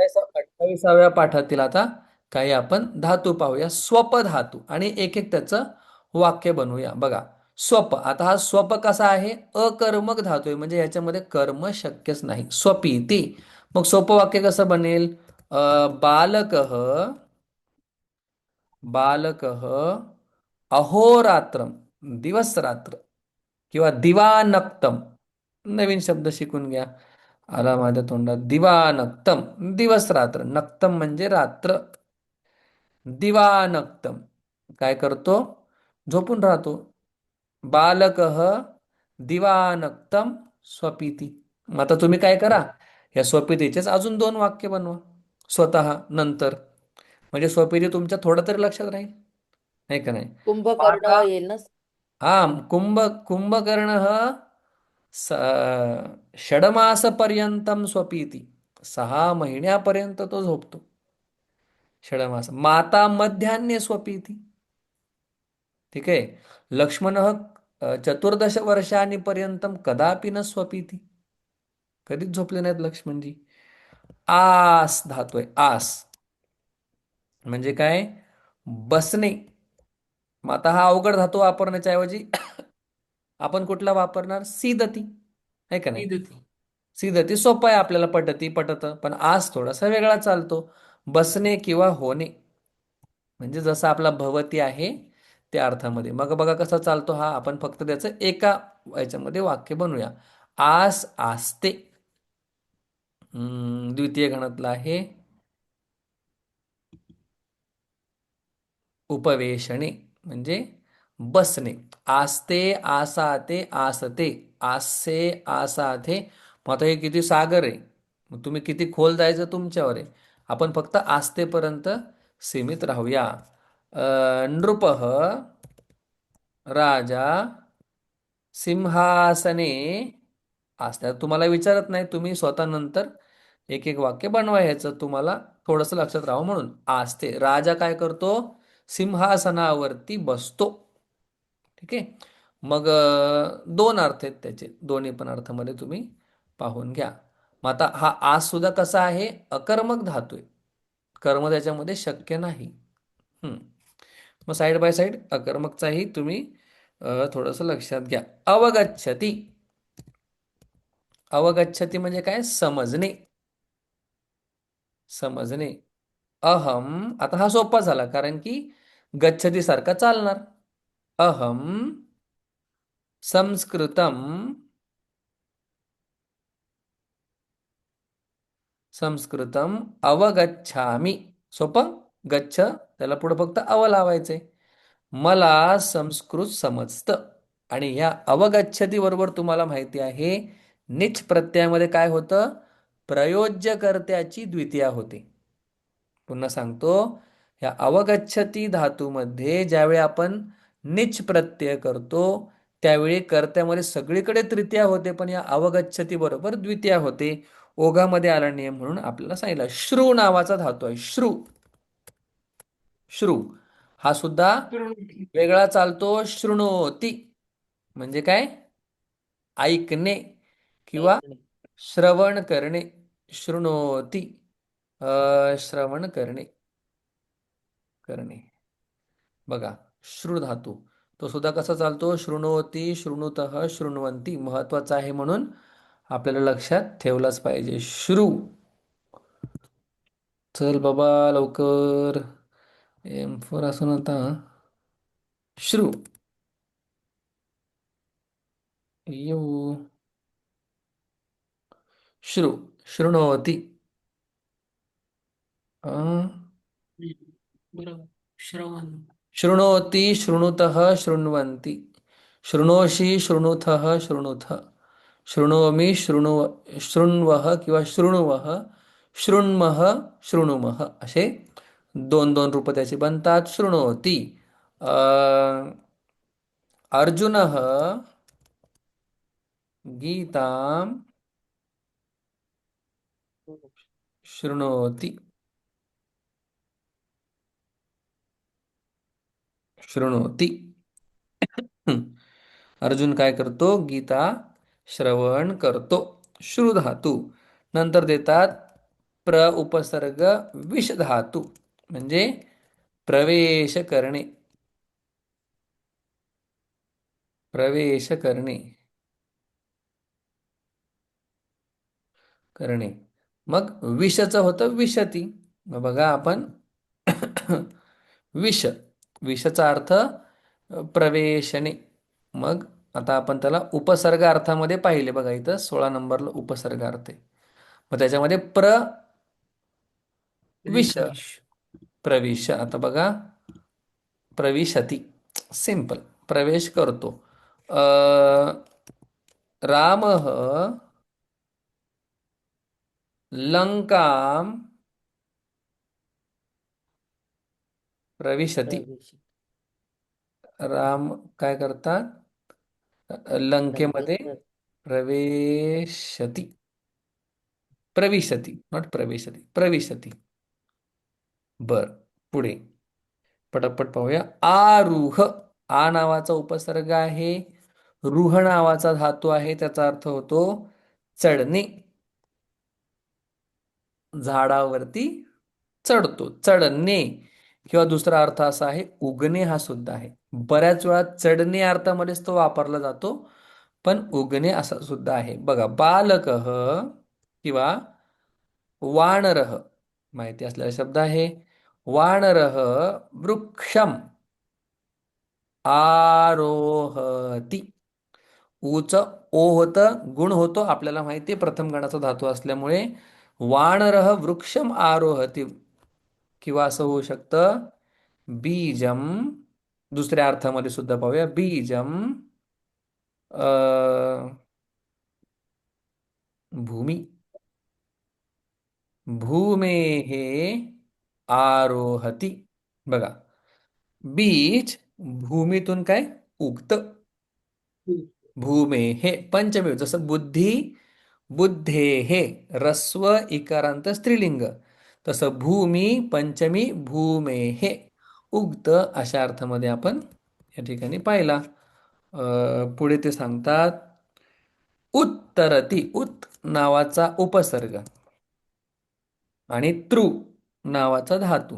28व्या पाठातील आता काही आपण धातू पाहूया, स्वप धातू, आणि एक एक त्याचं वाक्य बनवूया. बघा, स्वप. आता हा स्वप कसा आहे? अकर्मक धातू आहे, म्हणजे याच्यामध्ये कर्म शक्यच नाही. स्वपिती. मग सोपं वाक्य कसं बनेल? बालकः बालकः अहोरात्रम, दिवस रात्र, किंवा दिवानक्तम. नवीन शब्द शिकून घ्या. आला माझ्या तोंडात. दिवानक्तम, दिवस रात्र. नक्तम म्हणजे रात्र. दिवानक्तम काय करतो? झोपून राहतो. बालकः दिवानक्तम स्वपिती. मग आता तुम्ही काय करा, या स्वपितीचेच अजून दोन वाक्य बनवा स्वतः नंतर, म्हणजे स्वपिती तुमच्या थोडं तरी लक्षात राहील, नाही का नाही? कुंभकर्ण पाहता. येईल ना. हा, कुंभकर्ण षडमासपर्यंतम स्वपीती. 6 महिन्यापर्यंत तो झोपतो. षडमास. माता मध्यान्हे स्वपीती. ठीक आहे. लक्ष्मण चतुर्दश वर्षांनी पर्यंतम कदापि न स्वपीती. कधीच झोपले नाहीत लक्ष्मणजी. आस धातू आहे, आस. म्हणजे काय? बसणे. मग आता हा अवघड धातू वापरण्याच्या ऐवजी आपण कुठला वापरणार? सीदती, आहे का नाही? सीदती सोपं आहे आपल्याला, पटत. पण आज थोडासा वेगळा चालतो. बसणे किंवा होणे, म्हणजे जसा आपला भवती आहे त्या अर्थामध्ये. मग बघा कसा चालतो हा. आपण फक्त त्याचं एका याच्यामध्ये वाक्य बनवूया. आस आस्ते. द्वितीय गणातला आहे. उपवेशने म्हणजे बसणे. आस्ते, आसाते, आसते, आसे, आसाथे. मग आता हे किती सागर आहे, मग तुम्ही किती खोल जायचं तुमच्यावर आहे. आपण फक्त आस्तेपर्यंत सीमित राहूया. नृपः राजा सिंहासने असतात. तुम्हाला विचारत नाही, तुम्ही स्वतः नंतर एक एक वाक्य बनवायचं, तुम्हाला थोडंसं लक्षात राहावं म्हणून. आस्ते, राजा काय करतो? सिंहासनावरती बसतो. ठीक आहे. मग दोन अर्थ आहेत त्याचे, दोन्ही पण अर्थामध्ये तुम्ही पाहून घ्या. मग आता हा आस सुद्धा कसा आहे? अकर्मक धातू आहे. कर्म त्याच्यामध्ये शक्य नाही. हम्म. मग साईड बाय साईड अकर्मकचाही तुम्ही थोडंसं लक्षात घ्या. अवगच्छती. अवगच्छती म्हणजे काय? समजणे. समजणे. अहम. आता हा सोपा झाला, कारण की गच्छती सारखा चालणार. अहम संस्कृतम संस्कृतम अवगच्छामि. सोपं. गच्छ, त्याला पुढे फक्त अव लावायचे. मला संस्कृत समजतं. आणि या अवगच्छती बरोबर तुम्हाला माहिती आहे, निच प्रत्ययामध्ये काय होतं? प्रयोज्यकर्त्याची द्वितीया होते. पुन्हा सांगतो, या अवगच्छती धातूमध्ये ज्यावेळी आपण निच प्रत्यय करतो, त्यावेळी कर्त्यामध्ये सगळीकडे तृतीया होते, पण या अवगच्छती बरोबर द्वितीया होते. ओघामध्ये आला नियम म्हणून आपल्याला सांगितलं. श्रु नावाचा धातू आहे. श्रु. श्रु हा सुद्धा वेगळा चालतो. शृणोती म्हणजे काय? ऐकणे किंवा ऐकणे. श्रवण करणे. शृणोती. श्रवण करणे. करणे. बघा, श्रु धातू तो सुद्धा कसा चालतो? शृणोती, शृणुतः, शृण्वन्ती. महत्वाचा आहे म्हणून आपल्याला लक्षात ठेवलाच पाहिजे. श्रु. चल बाबा लवकर. M4 असून आता श्रु. येऊ. श्रु. शृणोती. अं? बरोबर. श्रवण. शृणोति, शृणुतः, शृण्वन्ति. शृणोषि, शृणुथः, शृणुथ. शृणोमि, शृण्वः किंवा शृणुवः, शृण्मः, शृणुमः, असे दोन दोन रूप त्याची बनतात. शृणोती. अर्जुनः गीतां शृणोति. शृणोति. हं. अर्जुन काय करतो? गीता श्रवण करतो. श्रु धातू. नंतर देतात उपसर्ग विष धातू म्हणजे प्रवेश करणे. प्रवेश करणे. करणे. मग विषचं होतं विशती. मग बघा आपण विष. विषचा अर्थ प्रवेशने. मग आता आपण त्याला उपसर्ग अर्थामध्ये पाहिले बघा इथं 16 नंबरला उपसर्ग अर्थ आहे. मग त्याच्यामध्ये विष. विष. प्रविश. आता बघा प्रविशती. सिंपल. प्रवेश करतो. अ रामः लंकाम प्रविशती. प्रवेश. राम काय करतात? लंकेमध्ये लंकेत प्रवेशती. प्रविशती नॉट प्रवेशती, प्रविशती. बर. पुढे पटापट पाहूया. आरूह. आ नावाचा उपसर्ग आहे. रुह नावाचा धातू आहे. त्याचा अर्थ होतो चढणे. झाडावरती चढतो. चढणे. किंवा दुसरा अर्थ असा आहे उगणे हा सुद्धा आहे. बऱ्याच वेळा चढणे अर्थामध्येच तो वापरला जातो. पण उगणे असा सुद्धा आहे. बघा बालकः किंवा वानरः माहिती असलेला शब्द आहे. वानरः वृक्षम आरोहती. ऊच ओ होतं गुण होतो आपल्याला माहिती आहे प्रथम गणाचा धातू असल्यामुळे. वानरः वृक्षम आरोहती. किंवा असं होऊ शकतं बीजम. दुसऱ्या अर्थामध्ये सुद्धा पाहूया बीजम भूमी. भूमेः आरोहती. बघा बीज भूमीतून काय उगतं. भूमेः पंचमी जसं बुद्धी बुद्धेः ह्रस्व इकारांत स्त्रीलिंग. तसं भूमी पंचमी भूमेः उगतं अशा अर्थामध्ये आपण या ठिकाणी पाहिला. पुढे ते सांगतात उत्तरती. उत नावाचा उपसर्ग आणि तृ नावाचा धातू.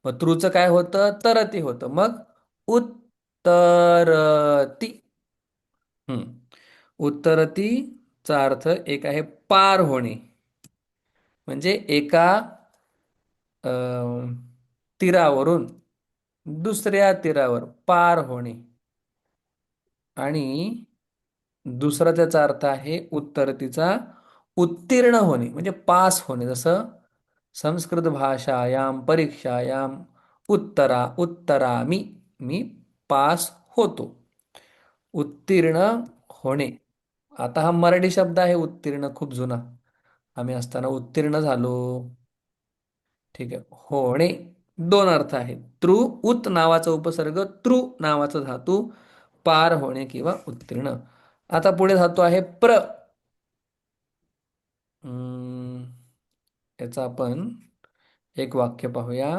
मग तृचं काय होतं तरती होतं. मग उत्तरती. उत्तरतीचा अर्थ एक आहे पार होणे. म्हणजे एका अ, तीरावरून दुसऱ्या तीरावर पार होणे. आणि दुसरा त्याचा अर्थ आहे उत्तरतीचा उत्तीर्ण होणे म्हणजे पास होणे. जसं संस्कृत भाषायाम परीक्षायाम उत्तरामी मी पास होतो. उत्तीर्ण होणे. आता हा मराठी शब्द आहे उत्तीर्ण खूप जुना. आम्ही असताना उत्तीर्ण झालो. ठीक आहे. होणे दोन अर्थ आहेत. उत नावाचा उपसर्ग नावाचा धातू पार होणे किंवा उत्तीर्ण. आता पुढे धातू आहे अं, याचं आपण एक वाक्य पाहूया.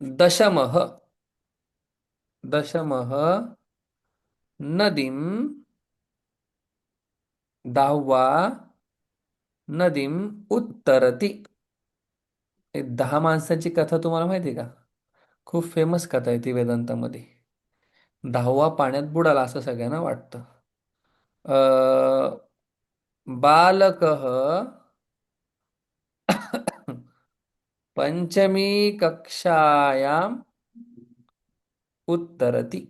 दशमः. दशमः नदीम 10वा नदीम उत्तरती. हे 10 माणसांची कथा तुम्हाला माहिती आहे का? खूप फेमस कथा आहे ती वेदांतामध्ये. 10वा पाण्यात बुडाला असं सगळ्यांना वाटतं. बालकः पंचमी कक्षायाम उत्तरती.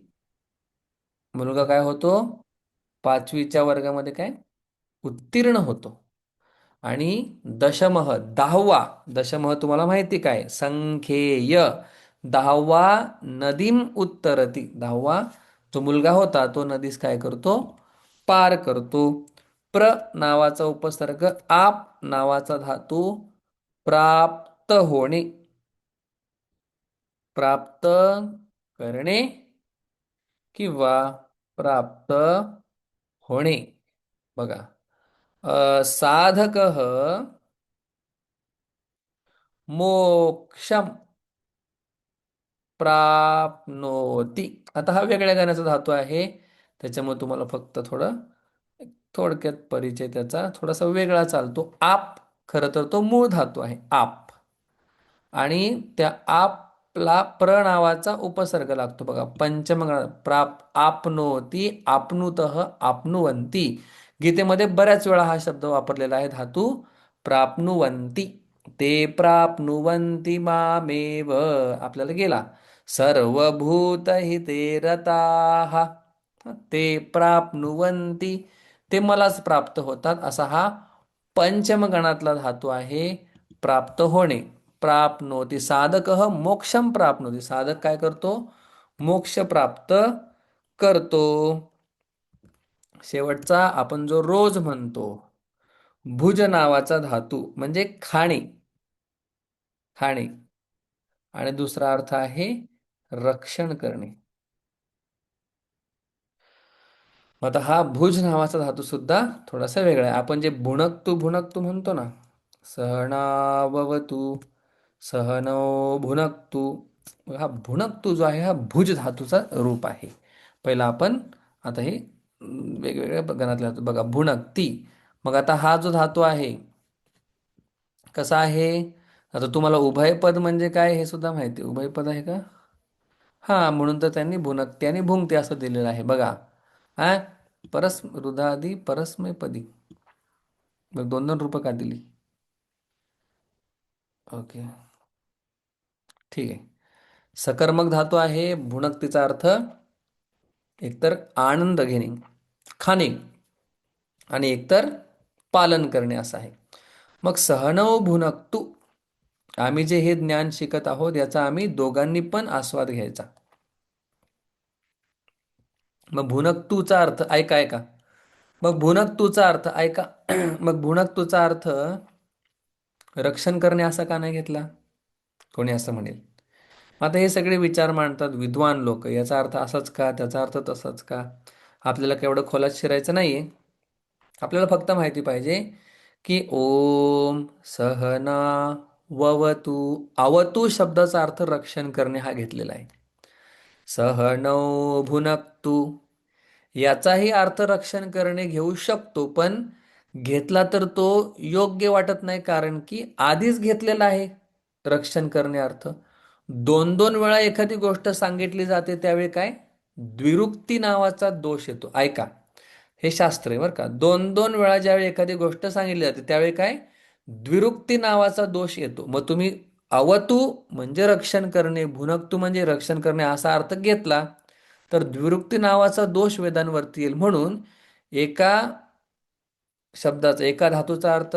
मुलगा काय होतो 5वीच्या वर्गामध्ये काय उत्तीर्ण होतो. आणि दशमः 10वा. दशमः तुम्हाला माहिती काय संख्येय. 10वा नदीम उत्तरती. 10वा जो मुलगा होता तो नदीस काय करतो पार करतो. नावाचा उपसर्ग आप नावाचा धातू प्राप्त होणे. प्राप्त करणे किंवा प्राप्त होणे. बघा साधकः मोक्षम प्राप्नोती. आता हा वेगळ्या गाण्याचा धातू आहे त्याच्यामुळे तुम्हाला फक्त थोडं थोडक्यात परिचय त्याचा थोडासा वेगळा चालतो. आप खरं तर तो मूळ धातू आहे आप. आणि त्या आपला प्र नावाचा उपसर्ग लागतो बघा पंचम प्राप आपनोती आपनुतः आपनुवंती. गीतेमध्ये बऱ्याच वेळा हा शब्द वापरलेला आहे धातू प्राप्नुवंती. ते प्राप्नुवंती मामेव आपल्याला गेला. सर्वभूतहिते रताः ते प्राप्नुवंती ते मलाच प्राप्त होतात असा हा पंचमगणातला धातू आहे. प्राप्त होणे. प्राप्नोती साधक मोक्षम प्राप्नोती साधक काय करतो मोक्ष प्राप्त करतो. शेवटचा आपण जो रोज म्हणतो भुज नावाचा धातू म्हणजे खाणे. खाणे आणि दुसरा अर्थ आहे रक्षण करणे. आता हा भुज नावाचा धातू सुद्धा थोडासा वेगळा आहे. आपण जे भुणकतू भुणकतू म्हणतो ना सहनाववतु सहनौ भुनक्तु. हा भुणकतू जो आहे हा भुज धातूचा रूप आहे. पहिला आपण आता हे वेगवेगळ्या गणातले धातू बघा भुणकती. मग आता हा जो धातू आहे कसा आहे. आता तुम्हाला उभयपद म्हणजे काय हे सुद्धा माहिती आहे. उभयपद आहे का. हा म्हणून तर त्यांनी भुनकते आणि भुंगते असं दिलेलं आहे बघा. हा परस रुधादी परस्मैपदी. मग दोन दोन रूपं का दिली. ओके ठीक आहे. सकर्मक धातू आहे. भुणकतीचा अर्थ एकतर आनंद घेणे खाणे आणि एकतर पालन करणे असा आहे. मग सहनव भुनक्तू आम्ही जे हे ज्ञान शिकत आहोत याचा आम्ही दोघांनी पण आस्वाद घ्यायचा. मग भुनक्तूचा अर्थ ऐका ऐका. मग भुनक्तूचा अर्थ ऐका. मग भुनक्तूचा अर्थ रक्षण करणे असा का नाही घेतला. कोणी असं म्हणेल. आता हे सगळे विचार मांडतात विद्वान लोक. याचा अर्थ असाच का त्याचा अर्थ तसाच का. आपल्याला केवढं खोलात शिरायचं नाहीये. आपल्याला फक्त माहिती पाहिजे की ओम सहना ववतु अवतु शब्दाचा अर्थ रक्षण करणे हा घेतलेला आहे. सहनौ भुनक्तु याचाही अर्थ रक्षण करणे घेऊ शकतो पण घेतला तर तो योग्य वाटत नाही कारण की आधीच घेतलेला आहे रक्षण करणे अर्थ. दोन दोन वेळा एखादी गोष्ट सांगितली जाते त्यावेळी काय द्विरुक्ती नावाचा दोष येतो. ऐका हे शास्त्र आहे बरं का. दोन दोन वेळा ज्यावेळी एखादी गोष्ट सांगितली जाते त्यावेळी काय द्विरुक्ती नावाचा दोष येतो. मग तुम्ही अवतू म्हणजे रक्षण करणे भुनक्तू म्हणजे रक्षण करणे असा अर्थ घेतला तर द्विरुक्ती नावाचा दोष वेदांवरती येईल. म्हणून एका शब्दाचा एका धातूचा अर्थ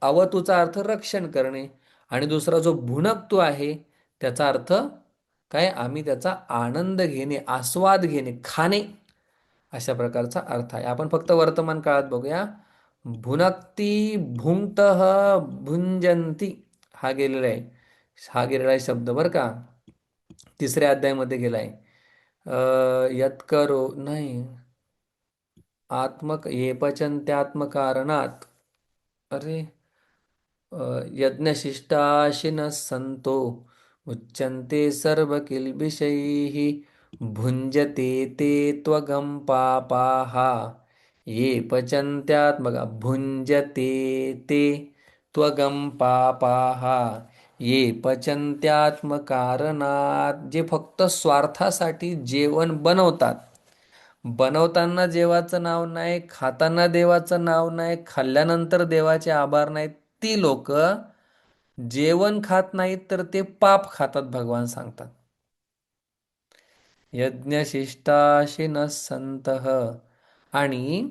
अवतूचा अर्थ रक्षण करणे आणि दुसरा जो भुणकतू आहे त्याचा अर्थ काय आम्ही त्याचा आनंद घेणे आस्वाद घेणे खाणे अशा प्रकारचा अर्थ आहे. आपण फक्त वर्तमान काळात बघूया. भुनक्ती भुंक्त भुंजंती हा गेलेला आहे. हा गेलेला आहे शब्द बरं का. तिसऱ्या अध्यायामध्ये गेलाय. यत्करो नाही आत्मक ये पचन्त्यात्मकारणात. अरे यज्ञशिष्टाशिनः सन्तो उच्यन्ते सर्वकिल्बिषैः भुञ्जते ते त्वगं पापाः ये पचन्त्यात्मका भुञ्जते ते त्वगं पापाः ये पचन्त्यात्मकारणात. जे फक्त स्वार्थासाठी जेवण बनवतात. बनवताना देवाचं नाव नाही खाताना देवाचं नाव नाही खाल्ल्यानंतर देवाचे आभार नाहीत ती लोक जेवण खात नाहीत तर ते पाप खातात भगवान सांगतात. यज्ञशिष्टाशिनः संतः आणि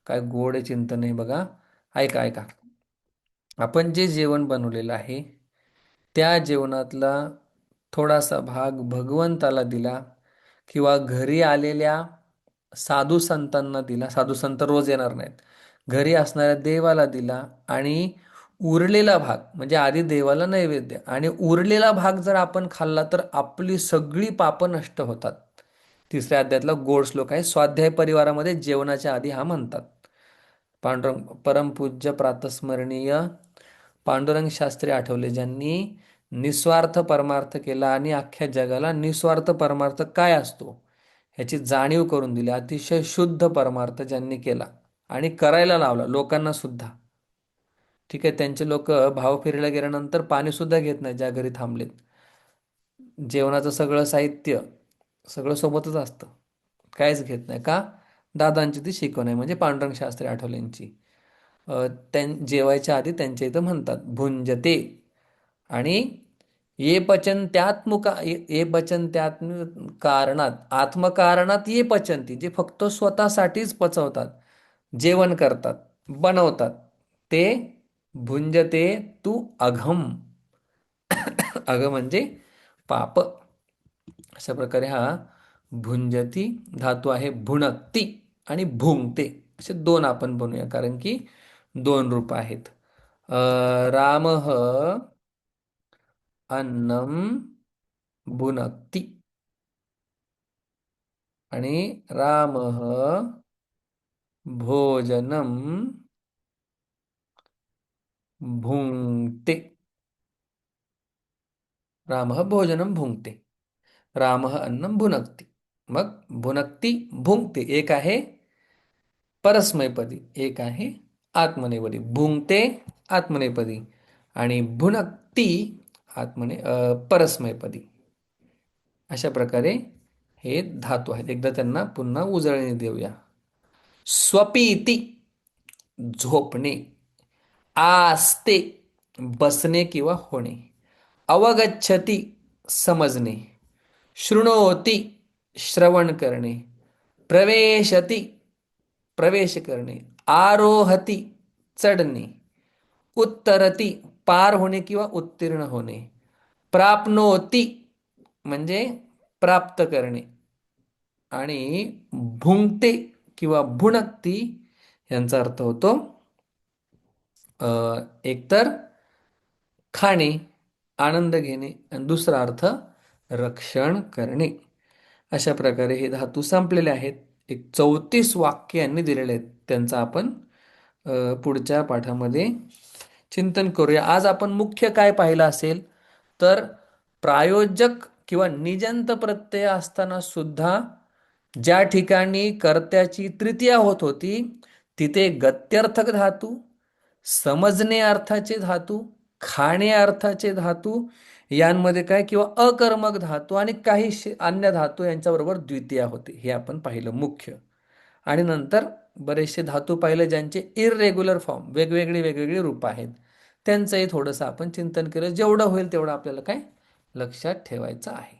काय गोड चिंतन आहे बघा. ऐका ऐका. आपण जे जेवण बनवलेलं आहे त्या जेवणातला थोडासा भाग भगवंताला दिला किंवा घरी आलेल्या साधू संतांना दिला. साधू संत रोज येणार नाहीत. घरी असणाऱ्या देवाला दिला आणि उरलेला भाग म्हणजे आधी देवाला नैवेद्य आणि उरलेला भाग जर आपण खाल्ला तर आपली सगळी पापं नष्ट होतात. तिसऱ्या अध्यायातला गोड श्लोक आहे. स्वाध्याय परिवारामध्ये जेवणाच्या आधी हा म्हणतात. पांडुरंग परमपूज्य प्रातस्मरणीय पांडुरंग शास्त्री आठवले ज्यांनी निस्वार्थ परमार्थ केला आणि अख्ख्या जगाला निस्वार्थ परमार्थ काय असतो ह्याची जाणीव करून दिली. अतिशय शुद्ध परमार्थ ज्यांनी केला आणि करायला लावला लोकांना सुद्धा. ठीक आहे, त्यांचे लोक भाव फेरीला गेल्यानंतर पाणी सुद्धा घेत नाही ज्या घरी थांबलेत. जेवणाचं सगळं साहित्य सगळं सोबतच असतं, काहीच घेत नाही का? दादांची ती शिकवण आहे, म्हणजे पांडुरंग शास्त्री आठवलेंची. जेवायच्या आधी त्यांच्या इथं म्हणतात भुंजते. आणि ये पचन त्यात्मुका ये पचन त्यात्म कारणात आत्मकारणात ये पचनती, जे फक्त स्वतःसाठीच पचवतात, जेवण करतात, बनवतात, ते भुंजते तू अघम. अघ म्हणजे पाप. अशा प्रकारे हा भुंजती धातू आहे. भुणक्ती आणि भुंगते असे दोन आपण बनवूया, कारण की दोन रूप आहेत. राम अन्नम भुनक्ती आणि राम भोजनम भुंक्ते. राम भोजनम भुंक्ते. राम अन्नम भुनक्ती. मग भुनक्ती भुंक्ते एक आहे परस्मैपदी, एक आहे आत्मनेपदी. भुंक्ते आत्मनेपदी आणि भुनक्ती परस्मैपदी. अशा प्रकारे हे धातू आहेत. एकदा त्यांना पुन्हा उजळणी देऊया. स्वपीती झोपणे. आस्ते बसणे किंवा होणे. अवगच्छती समजणे. शृणोती श्रवण करणे. प्रवेशती प्रवेश करणे. आरोहती चढणे. उत्तरती पार होणे किंवा उत्तीर्ण होणे. प्राप्नोती म्हणजे प्राप्त करणे. आणि भुंकते किंवा भुणकती यांचा अर्थ होतो एकतर खाणे, आनंद घेणे, आणि दुसरा अर्थ रक्षण करणे. अशा प्रकारे हे धातू संपलेले आहेत. एक 34 वाक्य यांनी दिलेले आहेत. त्यांचं आपण पुढच्या पाठामध्ये चिंतन करूया. आज आपण मुख्य काय पाहिलं असेल तर प्रायोजक किंवा निजंत प्रत्यय असताना सुद्धा ज्या ठिकाणी कर्त्याची तृतीया होत होती तिथे गत्यर्थक धातू, समजणे अर्थाचे धातू, खाणे अर्थाचे धातू यांमध्ये काय किंवा अकर्मक धातू आणि काही अन्य धातू यांच्याबरोबर द्वितीया होते, हे आपण पाहिलं मुख्य. आणि नंतर बरेचसे धातू पाहिले ज्यांचे इररेग्युलर फॉर्म, वेगवेगळी वेगवेगळी रूप आहेत, त्यांचंही थोडंसं आपण चिंतन केलं. जेवढं होईल तेवढं आपल्याला काय लक्षात ठेवायचं आहे.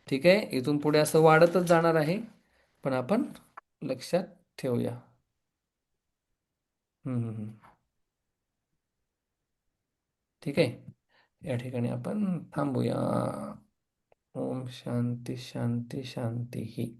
ठीक आहे, इथून पुढे असं वाढतच जाणार आहे, पण आपण लक्षात ठेवूया. ठीक आहे, या ठिकाणी आपण थांबूया. ओम शांती शांती शांती ही.